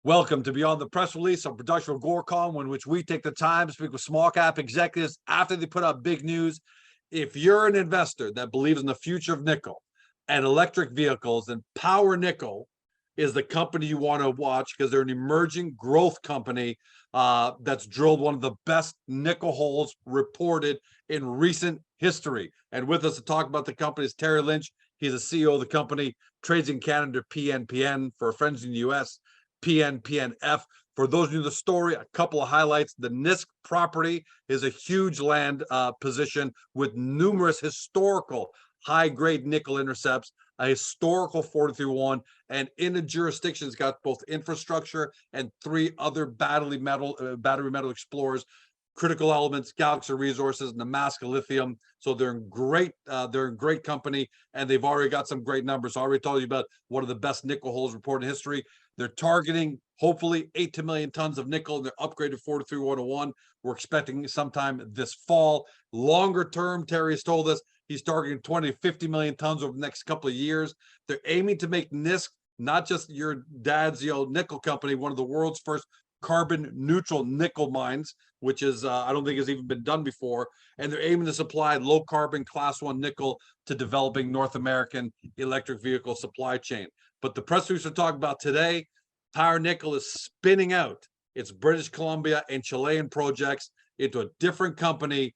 Welcome to Beyond the Press Release, a production of Gorecom, in which we take the time to speak with small cap executives after they put out big news. If you're an investor that believes in the future of nickel and electric vehicles, then Power Nickel is the company you want to watch because they're an emerging growth company that's drilled one of the best nickel holes reported in recent history. And with us to talk about the company is Terry Lynch. He's the CEO of the company, trades in Canada, PNPN, for our friends in the US. PNPNF. For those new to the story, a couple of highlights. The NISK property is a huge land position with numerous historical high-grade nickel intercepts, a historical 43-1, and in a jurisdiction that's got both infrastructure and three other battery metal explorers, critical elements, Galaxy Resources, Nemaska Lithium. So they're in great company, and they've already got some great numbers. I already told you about one of the best nickel holes reported in history. They're targeting hopefully 8 to million tons of nickel in their upgraded 43101. We're expecting sometime this fall. Longer term, Terry has told us he's targeting 20 to 50 million tons over the next couple of years. They're aiming to make NISK not just your dad's nickel company, one of the world's first carbon neutral nickel mines, which is I don't think has even been done before. And they're aiming to supply low carbon class 1 nickel to developing North American electric vehicle supply chain. But the press release we're talking about today, Power Nickel is spinning out its British Columbia and Chilean projects into a different company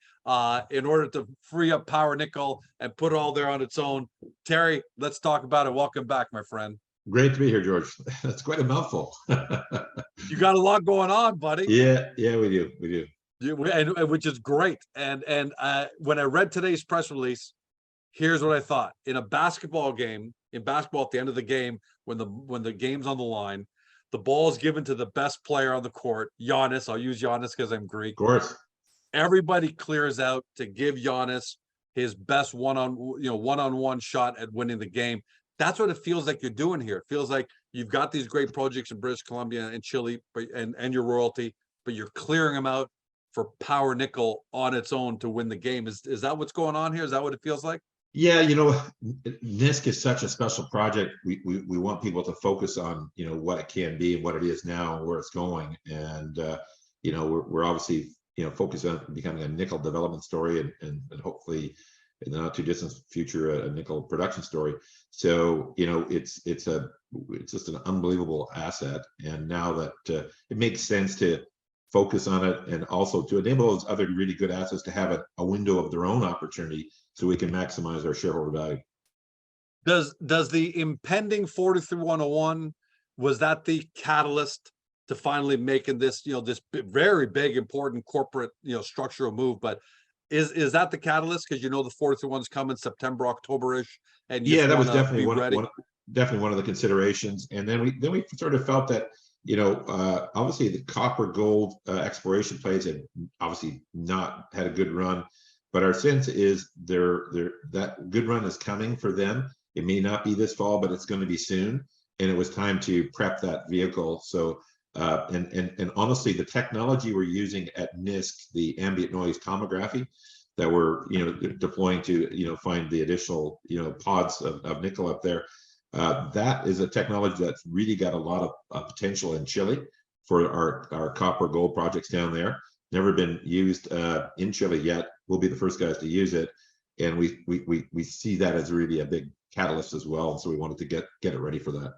in order to free up Power Nickel and put it all there on its own. Terry, let's talk about it. Welcome back, my friend. Great to be here, George. That's quite a mouthful. You got a lot going on, buddy. Yeah, we do. And which is great. And when I read today's press release, here's what I thought. In a basketball game, at the end of the game, when the game's on the line, the ball is given to the best player on the court, Giannis. I'll use Giannis because I'm Greek. Of course. Everybody clears out to give Giannis his best one-on-one shot at winning the game. That's what it feels like you're doing here. It feels like you've got these great projects in British Columbia and Chile, and your royalty, but you're clearing them out for Power Nickel on its own to win the game. Is that what's going on here? Is that what it feels like? Yeah, NISK is such a special project. We want people to focus on what it can be and what it is now and where it's going. And we're obviously focused on becoming a nickel development story and hopefully in the not too distant future a nickel production story. So it's just an unbelievable asset. And now that it makes sense to focus on it and also to enable those other really good assets to have a window of their own opportunity so we can maximize our shareholder value. Does the impending 43101, was that the catalyst to finally making this this very big important corporate structural move? But is that the catalyst? Because the 431's coming September, October-ish, and yeah, that was definitely one of the considerations. And then we sort of felt that obviously the copper gold exploration plays had obviously not had a good run, but our sense is that good run is coming for them. It may not be this fall, but it's going to be soon, and it was time to prep that vehicle. So and honestly, the technology we're using at NISK, the ambient noise tomography that we're deploying to find the additional pods of nickel up there, that is a technology that's really got a lot of potential in Chile for our copper gold projects down there. Never been used in Chile yet. We'll be the first guys to use it, and we see that as really a big catalyst as well. And so we wanted to get it ready for that.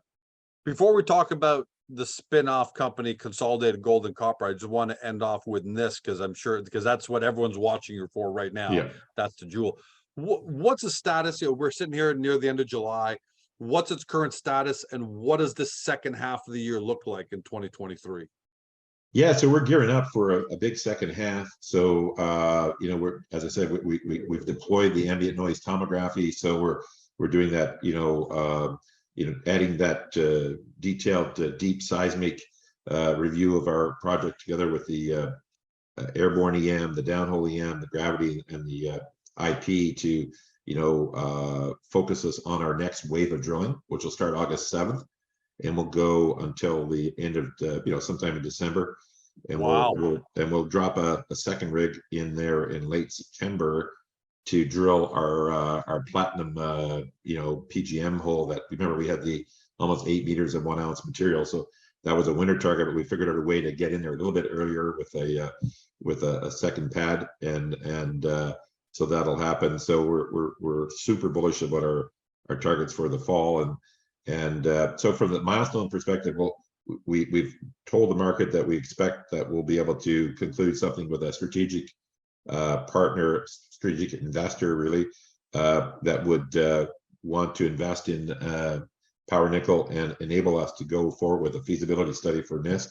Before we talk about the spin-off company, Consolidated Gold and Copper, I just want to end off with NISK because that's what everyone's watching you for right now. Yeah. That's the jewel. What's the status? We're sitting here near the end of July. What's its current status, and what does this second half of the year look like in 2023? Yeah, so we're gearing up for a big second half. So we're, as I said, we've deployed the ambient noise tomography. So we're doing that, adding that detailed deep seismic review of our project together with the airborne EM, the downhole EM, the gravity, and the IP to focus us on our next wave of drilling, which will start August 7th. And we'll go until the end of sometime in December, and wow. we'll drop a second rig in there in late September to drill our platinum PGM hole. That, remember, we had the almost 8 meters of 1 ounce material, so that was a winter target, but we figured out a way to get in there a little bit earlier with a second pad, and so that'll happen. So we're super bullish about our targets for the fall, and so from the milestone perspective, we've told the market that we expect that we'll be able to conclude something with a strategic partner, strategic investor, really, that would want to invest in Power Nickel and enable us to go forward with a feasibility study for NISK.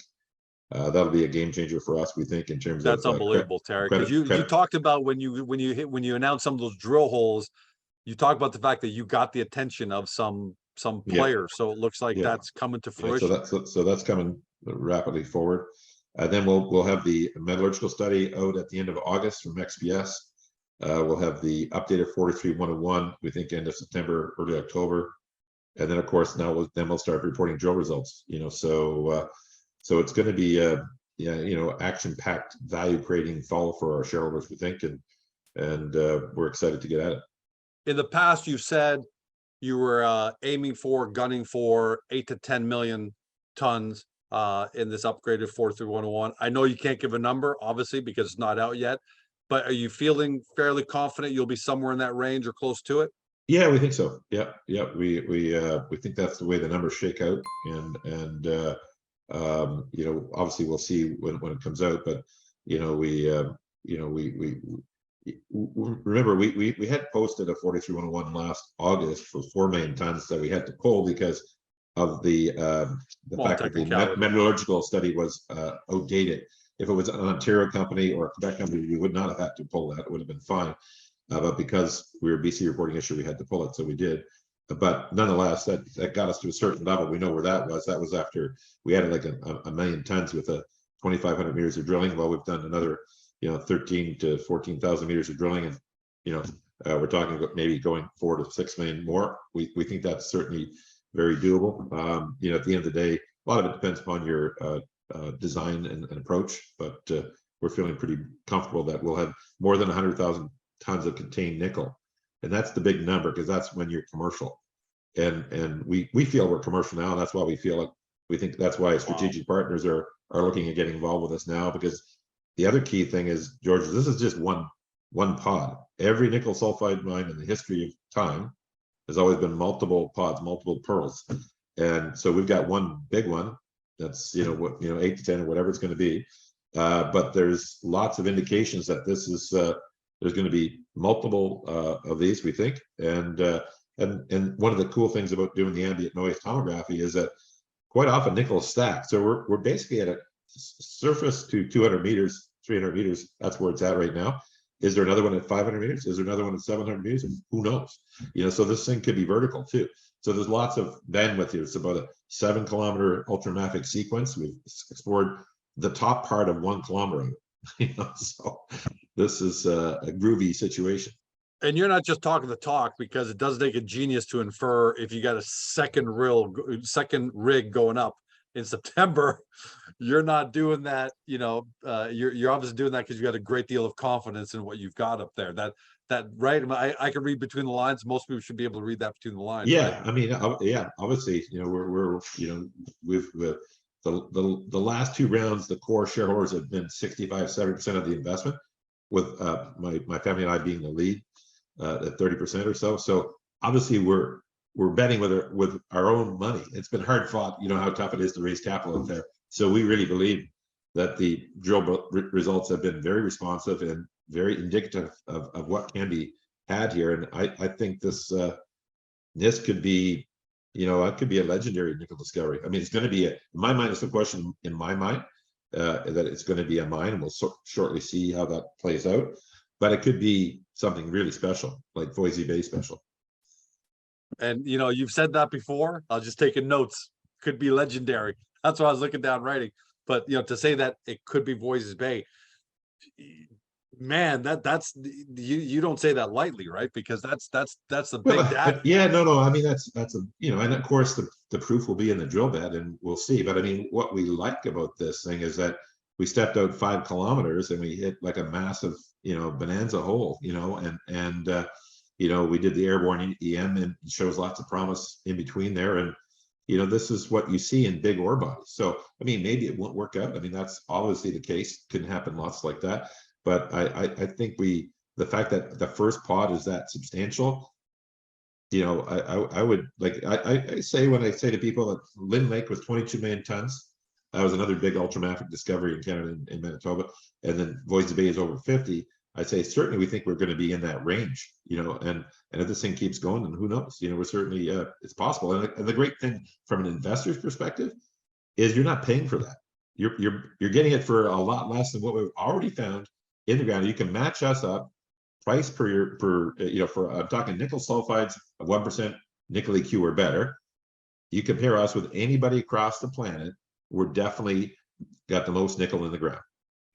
That'll be a game changer for us, we think, in terms That's of unbelievable, Terry. Because you talked about when you announced some of those drill holes, you talked about the fact that you got the attention of some players. So it looks like that's coming to fruition. So that's coming rapidly forward. Then we'll have the metallurgical study out at the end of August from XPS. We'll have the updated 43-101, we think, end of September, early October. And then, of course, we'll start reporting drill results. So it's going to be action-packed, value-creating fall for our shareholders, we think, and we're excited to get at it. In the past, you said you were gunning for 8 to 10 million tons in this upgraded 43-101. I know you can't give a number, obviously, because it's not out yet, but are you feeling fairly confident you'll be somewhere in that range or close to it? Yeah, we think so. Yeah. We think that's the way the numbers shake out, and obviously we'll see when it comes out, but remember we had posted a 43-101 last August for 4 million tons that we had to pull because of the fact that the metallurgical study was outdated. If it was an Ontario company or a Quebec company, we would not have had to pull that. It would have been fine. But because we were BC reporting issue, we had to pull it, so we did. But nonetheless, that got us to a certain level. We know where that was. That was after we added like a million tons with a 2,500 meters of drilling. Well, we've done another 13 to 14,000 meters of drilling, and we're talking about maybe going 4 to 6 million more. We think that's certainly very doable. At the end of the day, a lot of it depends upon your design and approach, but we're feeling pretty comfortable that we'll have more than 100,000 tons of contained nickel, and that's the big number because that's when you're commercial, and we feel we're commercial now. And that's why we think that's why strategic partners are looking at getting involved with us now, because the other key thing is, George, this is just one pod. Every nickel sulfide mine in the history of time has always been multiple pods, multiple pearls, and so we've got one big one that's 8 to 10 or whatever it's going to be, but there's lots of indications that this is there's going to be multiple of these, we think, and one of the cool things about doing the ambient noise tomography is that quite often nickel is stacked. So we're basically at a surface to 200 meters, 300 meters. That's where it's at right now. Is there another one at 500 meters? Is there another one at 700 meters? Who knows? So this thing could be vertical too. So there's lots of bandwidth here. It's about a 7-kilometer ultramafic sequence. We've explored the top part of 1 kilometer. So this is a groovy situation. And you're not just talking the talk, because it does take a genius to infer if you got a second rig going up in September. You're not doing that, you're obviously doing that because you got a great deal of confidence in what you've got up there. That right? I can read between the lines. Most people should be able to read that between the lines. Yeah, right? I mean, obviously, we've the last 2 rounds, the core shareholders have been 65-70% of the investment, with my family and I being the lead at 30% or so. So obviously we're betting with our own money. It's been hard fought. You know how tough it is to raise capital out there. So we really believe that the drill results have been very responsive and very indicative of what can be had here. And I think this could be, it could be a legendary nickel discovery. I mean, it's going to be in my mind, it's a question in my mind that it's going to be a mine, and we'll shortly see how that plays out. But it could be something really special, like Voisey Bay special. And you've said that before. I was just taking notes. Could be legendary. That's what I was looking down writing. But to say that it could be Voisey Bay, man, that's you don't say that lightly, right? Because that's the big data. Yeah, no. I mean, that's a and of course the proof will be in the drill bed, and we'll see. But I mean, what we like about this thing is that we stepped out 5 kilometers and we hit like a massive bonanza hole, and we did the airborne EM, and it shows lots of promise in between there. And this is what you see in big ore bodies. So, I mean, maybe it won't work out. I mean, that's obviously the case. Can happen lots like that. But I think the fact that the first pod is that substantial, I would like, I say, when I say to people that Lynn Lake was 22 million tons, that was another big ultramafic discovery in Canada, in Manitoba, and then Voisey Bay is over 50. I say certainly we think we're going to be in that range, and if this thing keeps going, then who knows? We're certainly it's possible. And the great thing from an investor's perspective is you're not paying for that. You're getting it for a lot less than what we've already found in the ground. You can match us up price for I'm talking nickel sulfides of 1% nickel EQ or better. You compare us with anybody across the planet, we're definitely got the most nickel in the ground,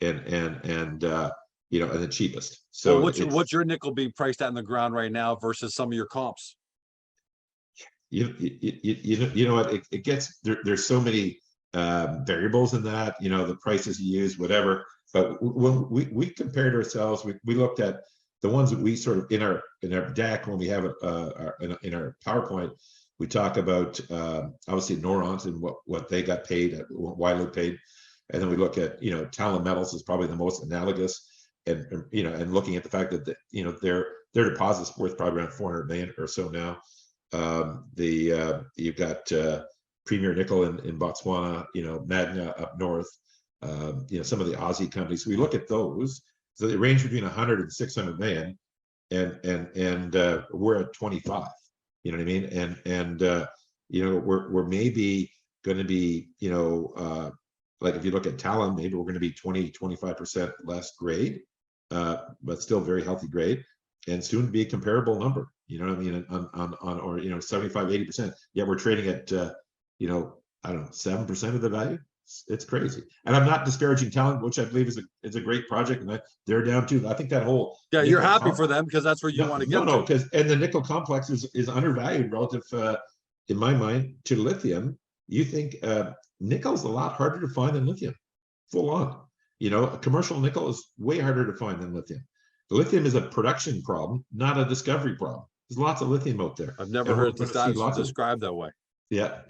and the cheapest. So what's your nickel being priced at in the ground right now versus some of your comps? You know what, it gets there's so many variables in that, the prices you use, whatever. But when we compared ourselves, we looked at the ones that we sort of in our deck, when we have it in our PowerPoint, we talk about obviously Noront and what they got paid, what Wyloo paid, and then we look at Talon Metals is probably the most analogous, and looking at the fact that their deposit's worth probably around 400 million or so now. You've got Premier Nickel in Botswana, Magna up north, some of the Aussie companies. We look at those, so they range between 100 and 600 million, and we're at 25. You know what I mean? And we're maybe going to be, like if you look at Talon, maybe we're going to be 20-25% less grade, but still very healthy grade, and soon to be a comparable number. You know what I mean? On or 75-80%. Yet we're trading at I don't know, 7% of the value. It's crazy. And I'm not disparaging Talon, which I believe is a great project, and they're down too. I think that whole you're happy for them because that's where you want to get. No, because the nickel complex is undervalued relative, in my mind, to lithium. You think nickel's a lot harder to find than lithium, full on. Commercial nickel is way harder to find than lithium. The lithium is a production problem, not a discovery problem. There's lots of lithium out there. I've never heard it described that way. Yeah,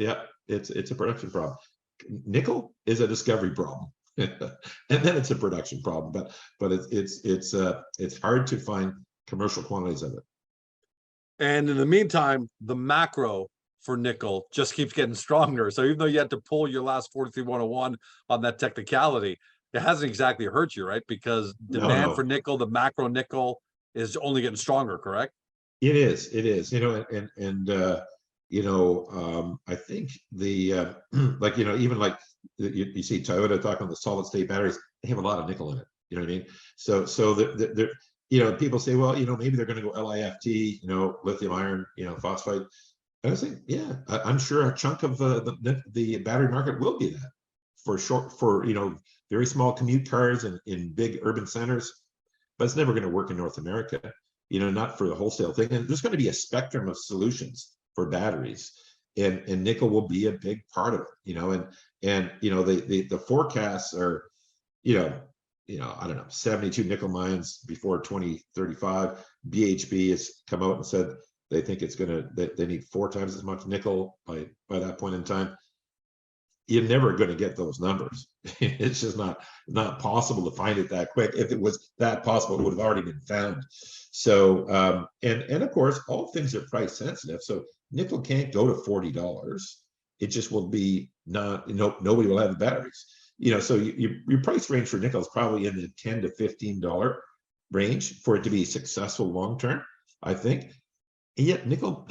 it's a production problem. Nickel is a discovery problem, and then it's a production problem. But it's hard to find commercial quantities of it. And in the meantime, the macro for nickel just keeps getting stronger. So even though you had to pull your last 43-101 on that technicality, it hasn't exactly hurt you, right? Because demand for nickel, the macro nickel, is only getting stronger, correct? It is. I think like even like you see Toyota talking the solid state batteries, they have a lot of nickel in it. You know what I mean? So people say, well, maybe they're going to go LIFT, lithium iron, phosphate. And I say, yeah, I'm sure a chunk of the battery market will be that for very small commute cars in big urban centers, but it's never going to work in North America. Not for the wholesale thing. And there's going to be a spectrum of solutions for batteries, and nickel will be a big part of it. The forecasts are, I don't know, 72 nickel mines before 2035. BHP has come out and said they think they need 4 times as much nickel by that point in time. You're never going to get those numbers. It's just not possible to find it that quick. If it was that possible, it would have already been found. So and of course, all things are price sensitive. So nickel can't go to $40. It just will be nobody will have the batteries. So your price range for nickel is probably in the $10 to $15 range for it to be successful long term, I think. And yet nickel,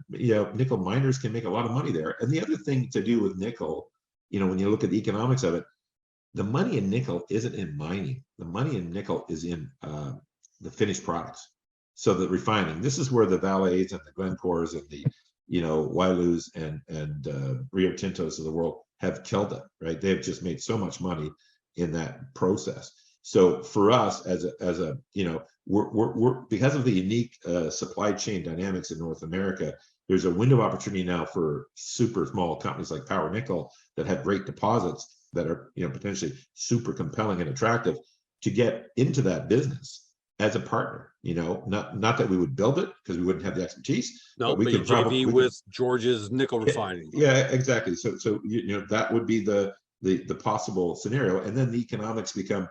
nickel miners can make a lot of money there. And the other thing to do with nickel, when you look at the economics of it, the money in nickel isn't in mining. The money in nickel is in the finished products. So the refining. This is where the Vales and the Glencores and the Wyloos and Rio Tintos of the world have killed it. Right? They've just made so much money in that process. So for us, we're because of the unique supply chain dynamics in North America, there's a window of opportunity now for super small companies like Power Nickel that have great deposits that are potentially super compelling and attractive to get into that business as a partner. not that we would build it because we wouldn't have the expertise, No, but we but you could probably JV with George's nickel refining. yeah, exactly. So that would be the possible scenario, and then the economics become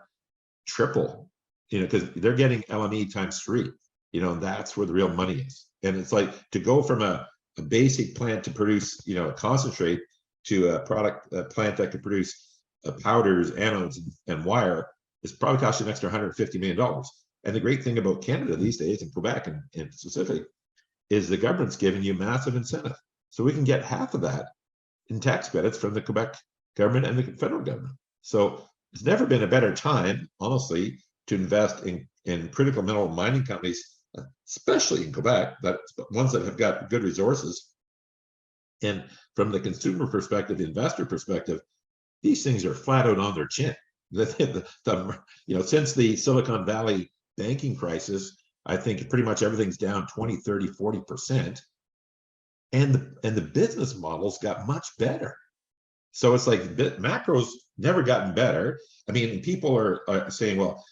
triple, because they're getting LME times 3, and that's where the real money is. And it's like to go from a basic plant to produce, a concentrate to a plant that could produce powders, anodes, and wire is probably costing an extra $150 million. And the great thing about Canada these days, and Quebec in specific, is the government's giving you massive incentive. So we can get half of that in tax credits from the Quebec government and the federal government. So it's never been a better time, honestly, to invest in critical mineral mining companies, especially in Quebec, ones that have got good resources. And from the consumer perspective, the investor perspective, these things are flat out on their chin. Since the Silicon Valley banking crisis, I think pretty much everything's down 20, 30, 40%. And the business models got much better. So it's like macro's never gotten better. I mean, people are saying, well,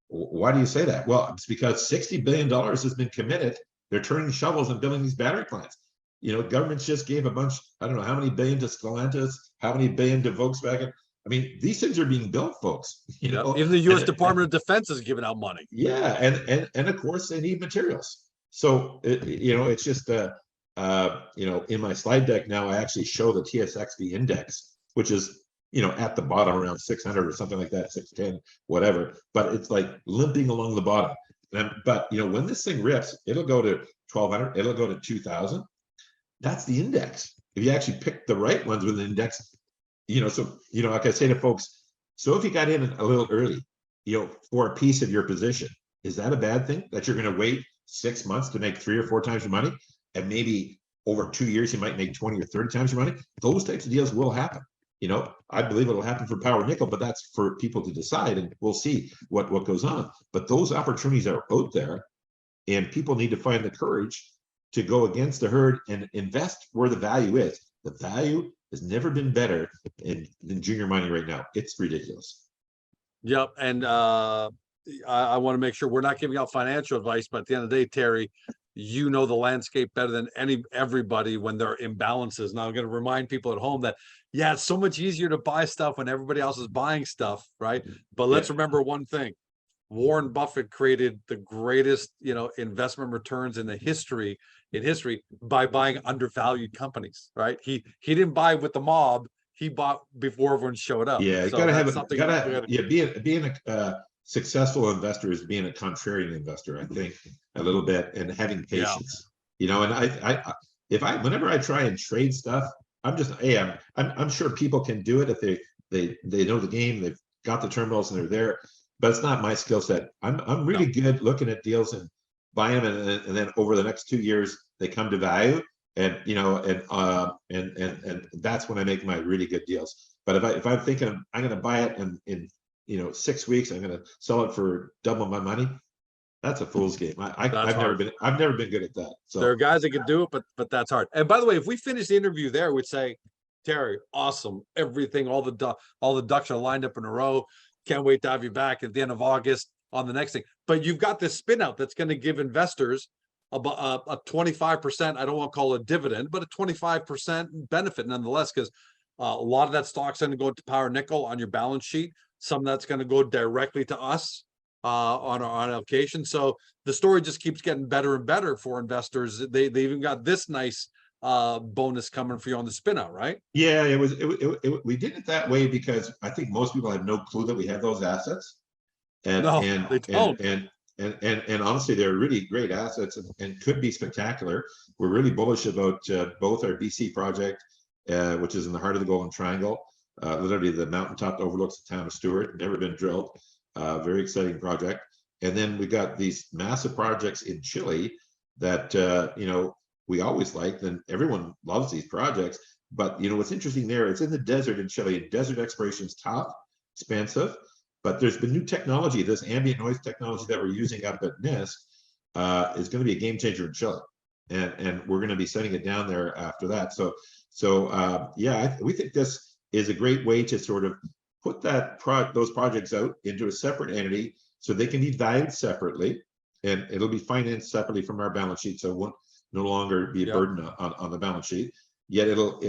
why do you say that? Well, it's because $60 billion has been committed. They're turning shovels and building these battery plants. Governments just gave a bunch, I don't know how many billion to Stellantis, how many billion to Volkswagen. I mean, these things are being built, folks. Even the U.S. Department of Defense is giving out money. Yeah, and of course they need materials. So it's just in my slide deck now, I actually show the TSXV index, which is at the bottom around 600 or something like that, 610, whatever. But it's like limping along the bottom. But when this thing rips, it'll go to 1200, it'll go to 2000. That's the index. If you actually pick the right ones with an index, so like I say to folks, so if you got in a little early, for a piece of your position, is that a bad thing that you're going to wait 6 months to make 3 or 4 times your money, and maybe over 2 years you might make 20 or 30 times your money? Those types of deals will happen. I believe it'll happen for power nickel, but that's for people to decide, and we'll see what goes on. But those opportunities are out there, and people need to find the courage to go against the herd and invest where the value is. The value has never been better than junior mining right now. It's ridiculous. Yep. And I want to make sure we're not giving out financial advice, but at the end of the day, Terry, the landscape better than everybody when there are imbalances. Now I'm going to remind people at home that, yeah, it's so much easier to buy stuff when everybody else is buying stuff, right? But let's remember one thing. Warren Buffett created the greatest, investment returns in history by buying undervalued companies, right? He didn't buy with the mob. He bought before everyone showed up. Yeah, you so gotta have being a successful investor is being a contrarian investor, I think, a little bit, and having patience. And whenever I try and trade stuff, I'm sure people can do it if they know the game, they've got the terminals and they're there, but it's not my skill set. I'm really good looking at deals and buying them, and then over the next 2 years they come to value, and that's when I make my really good deals. But if I'm thinking I'm going to buy it and in 6 weeks I'm going to sell it for double my money, that's a fool's game. I've never been good at that. So there are guys that can do it, but that's hard. And by the way, if we finish the interview there, we'd say, Terry, awesome, everything, all the ducks are lined up in a row. Can't wait to have you back at the end of August on the next thing. But you've got this spin out that's going to give investors a 25%. I don't want to call it a dividend, but a 25% benefit nonetheless, because a lot of that stock's going to go to Power Nickel on your balance sheet. Some of that's going to go directly to us on our allocation. So the story just keeps getting better and better for investors. They even got this nice bonus coming for you on the spin out, right? Yeah, we did it that way because I think most people have no clue that we have those assets. And they don't. And honestly, they're really great assets and could be spectacular. We're really bullish about both our BC project, which is in the heart of the Golden Triangle, literally the mountaintop that overlooks the town of Stewart, never been drilled, very exciting project. And then we got these massive projects in Chile that we always liked, and everyone loves these projects. But what's interesting there, it's in the desert in Chile, and desert exploration is tough, expensive, but there's been new technology. This ambient noise technology that we're using up at NISK is going to be a game changer in Chile, and we're going to be sending it down there after that. So we think this is a great way to sort of put those projects out into a separate entity so they can be valued separately. and it'll be financed separately from our balance sheet, so it won't no longer be a Yep. burden on the balance sheet. Yet it'll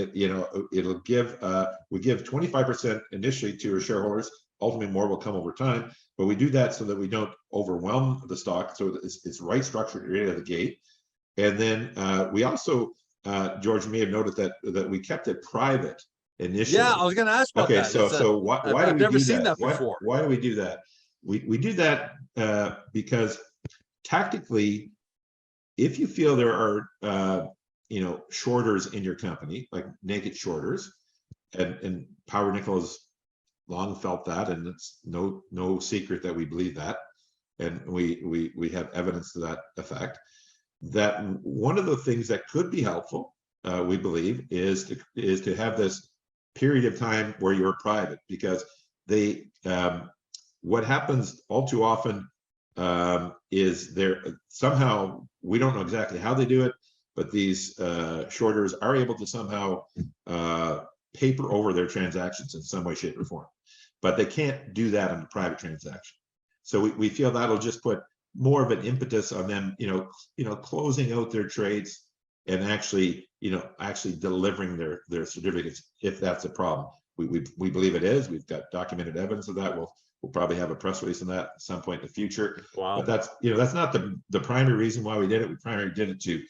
give we give 25% initially to our shareholders. Ultimately, more will come over time, but we do that so that we don't overwhelm the stock. So it's right structured right out of the gate. And then we also, George, may have noted that we kept it private initially. Yeah, I was going to ask about Okay, that. so why do I've we never do seen that? that before. Why do we do that? We do that because tactically, if you feel there are shorters in your company, like naked shorters, and Power Nickel has long felt that, and it's no secret that we believe that, and we have evidence to that effect. That one of the things that could be helpful, we believe, is to have this period of time where you're private, because they what happens all too often is there somehow, we don't know exactly how they do it, but these shorters are able to somehow paper over their transactions in some way, shape, or form, but they can't do that on a private transaction. So we feel that'll just put more of an impetus on them, closing out their trades and actually delivering their certificates, if that's a problem. We believe it is. We've got documented evidence of that. We'll probably have a press release on that at some point in the future. Wow. But that's not the primary reason why we did it. We primarily did it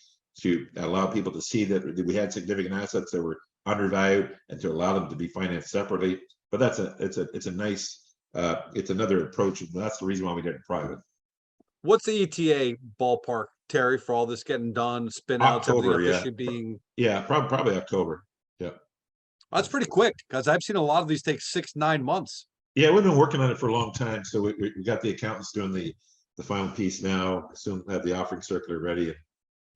to allow people to see that we had significant assets that were undervalued, and to allow them to be financed separately. But it's a nice it's another approach, and that's the reason why we did it private. What's the ETA ballpark, Terry, for all this getting done, spin outs, everything October, officially being? Yeah, probably October. Yeah. That's pretty quick, because I've seen a lot of these take 6-9 months. Yeah, we've been working on it for a long time. So we got the accountants doing the final piece now. Soon have the offering circular ready. And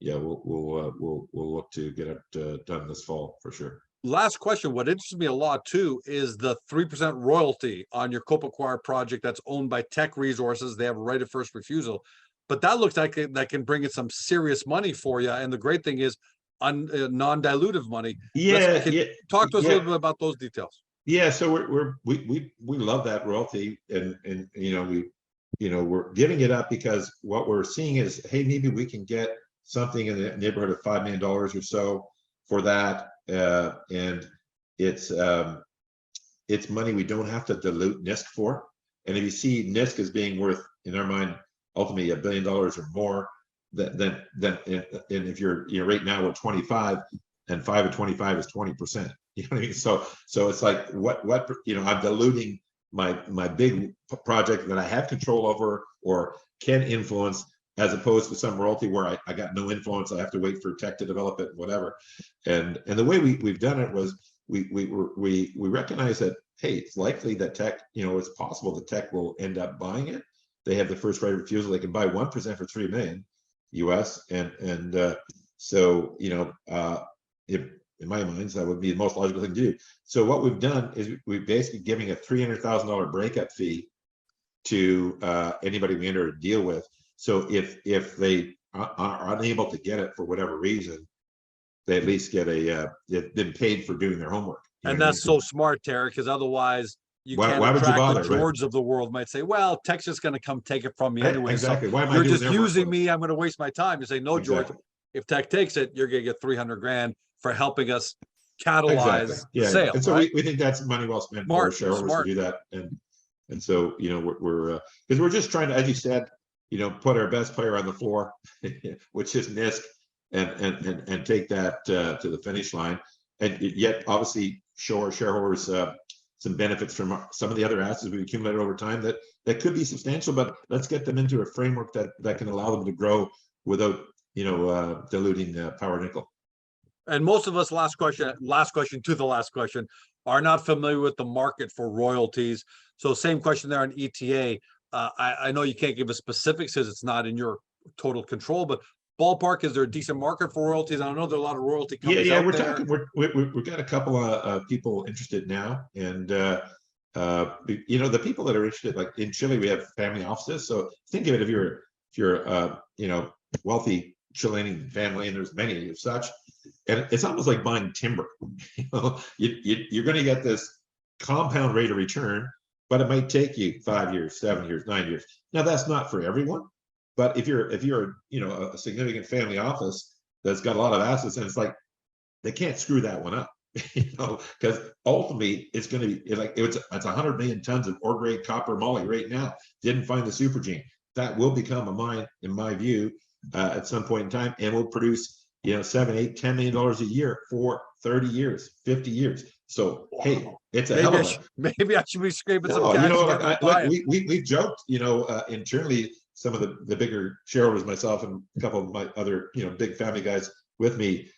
yeah, we'll look to get it done this fall for sure. Last question. What interests me a lot too is the 3% royalty on your Copequire project that's owned by Teck Resources. They have a right of first refusal, but that looks like that can bring in some serious money for you. And the great thing is non-dilutive money. Yeah, Talk to us a little bit about those details. Yeah, so we love that royalty, and we're giving it up because what we're seeing is, hey, maybe we can get something in the neighborhood of $5 million or so for that, and it's money we don't have to dilute NISK for. And if you see NISK as being worth, in our mind, ultimately $1 billion or more, then and if you're right now we're 25, and 5 of 25 is 20%. You know what I mean? So it's like what I'm diluting my big project that I have control over or can influence, as opposed to some royalty where I got no influence. I have to wait for Teck to develop it, whatever. And the way we've done it was we recognize that, hey, it's likely that Teck, it's possible that Teck will end up buying it. They have the first right of refusal. They can buy 1% for $3 million US, and so if in my mind, that would be the most logical thing to do. So what we've done is we're basically giving a $300,000 breakup fee to anybody we enter a deal with. So if they are unable to get it for whatever reason, they at least get they've been paid for doing their homework. And that's so smart, Terry, because otherwise can't why would you bother? the George of the world might say, well, Tech's just going to come take it from me anyway. Exactly. So why am you're I just using me? I'm going to waste my time. You say, no, George, if Tech takes it, you're going to get 300 grand for helping us catalyze the sale. And so right? we think that's money well spent for our shareholders to do that. And so, we're because we're just trying to, as you said, put our best player on the floor, which is NISK, and take that to the finish line, and yet obviously show our shareholders some benefits from some of the other assets we've accumulated over time that could be substantial, but let's get them into a framework that can allow them to grow without diluting Power Nickel. And most of us, last question to the last question, are not familiar with the market for royalties. So same question there on ETA. I know you can't give us specifics because it's not in your total control, but ballpark, is there a decent market for royalties? I know there are a lot of royalty companies out there. We've got a couple of people interested now, and the people that are interested, like in Chile, we have family offices. So think of it, if you're wealthy Chilean family, and there's many of such, and it's almost like buying timber. You're going to get this compound rate of return, but it might take you 5 years, 7 years, 9 years. Now that's not for everyone, But if you're a significant family office that's got a lot of assets, and it's like they can't screw that one up, because ultimately it's going to be like it's 100 million tons of ore grade copper moly right now. Didn't find the supergene. That will become a mine, in my view, at some point in time, and will produce $7, $8, $10 million a year for 30 years, 50 years. So hey, it's a hell of a. Maybe I should be scraping some No, cash. we've joked, internally, some of the bigger shareholders, myself and a couple of my other, big family guys with me,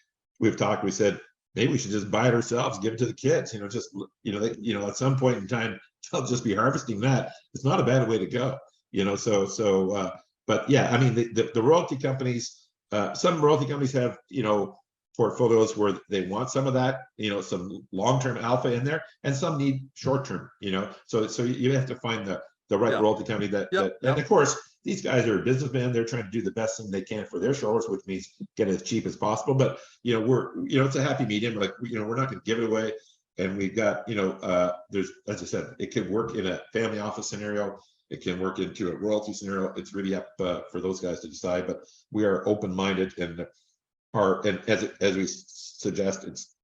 we've talked, we said, maybe we should just buy it ourselves, give it to the kids, at some point in time, they'll just be harvesting that. It's not a bad way to go, but yeah, I mean, the royalty companies, some royalty companies have, portfolios where they want some of that, some long-term alpha in there, and some need short-term, so you have to find the right royalty company that, and of course, these guys are businessmen. They're trying to do the best thing they can for their shareholders, which means get it as cheap as possible. But it's a happy medium. Like we're not going to give it away, and we've got there's, as I said, it can work in a family office scenario. It can work into a royalty scenario. It's really up for those guys to decide. But we are open-minded and as we suggest, it's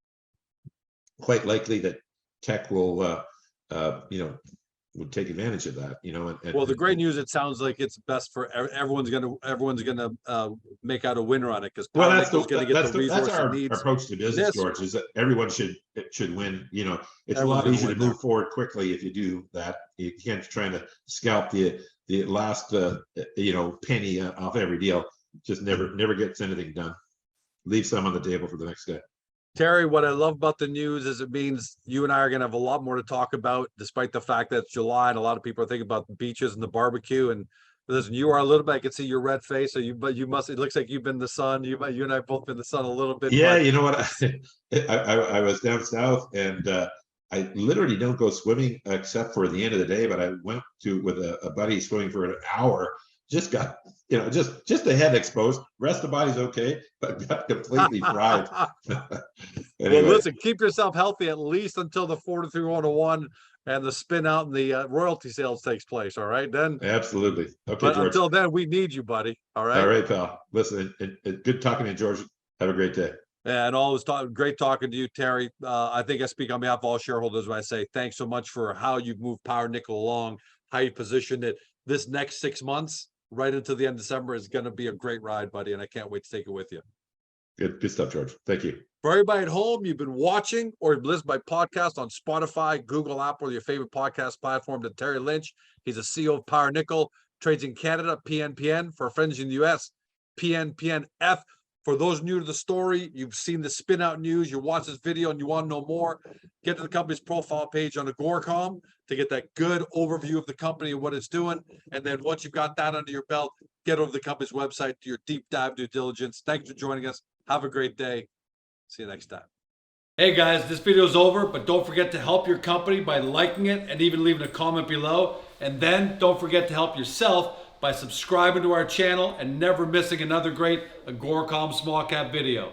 quite likely that Teck will would take advantage of that, Well, the great news, it sounds like it's best for everyone's gonna make out a winner on it, because that's our approach to business, George, is that everyone should win. It's a lot easier to move forward quickly if you do that. You can't trying to scalp the last penny off every deal. Just never gets anything done. Leave some on the table for the next guy. Terry, what I love about the news is it means you and I are going to have a lot more to talk about, despite the fact that it's July and a lot of people are thinking about the beaches and the barbecue. And listen, you are a little bit, I can see your red face. So it looks like you've been the sun. You and I both been the sun a little bit. Yeah. You know what? I was down south, and I literally don't go swimming except for the end of the day, but I went with a buddy swimming for an hour. Just got, just the head exposed. Rest of the body's okay, but got completely fried. Anyway. Well, listen, keep yourself healthy at least until the 4-3-1-1 and the spin out and the royalty sales takes place. All right, then. Absolutely. Okay, but George. Until then, we need you, buddy. All right. All right, pal. Listen, good talking to you, George. Have a great day. And always great talking to you, Terry. I think I speak on behalf of all shareholders when I say thanks so much for how you've moved Power Nickel along, how you positioned it. This next 6 months, right into the end of December, is going to be a great ride, buddy, and I can't wait to take it with you. Good stuff, George. Thank you. For everybody at home, you've been watching or listened by podcast on Spotify, Google, Apple, your favorite podcast platform, to Terry Lynch. He's a CEO of Power Nickel, trades in Canada, PNPN. For our friends in the US, PNPNF. For those new to the story, you've seen the spin out news, you watch this video and you want to know more, get to the company's profile page on Agoracom to get that good overview of the company and what it's doing. And then once you've got that under your belt, get over to the company's website, do your deep dive due diligence. Thanks for joining us. Have a great day. See you next time. Hey guys, this video is over, but don't forget to help your company by liking it and even leaving a comment below. And then don't forget to help yourself by subscribing to our channel and never missing another great Agoracom small cap video.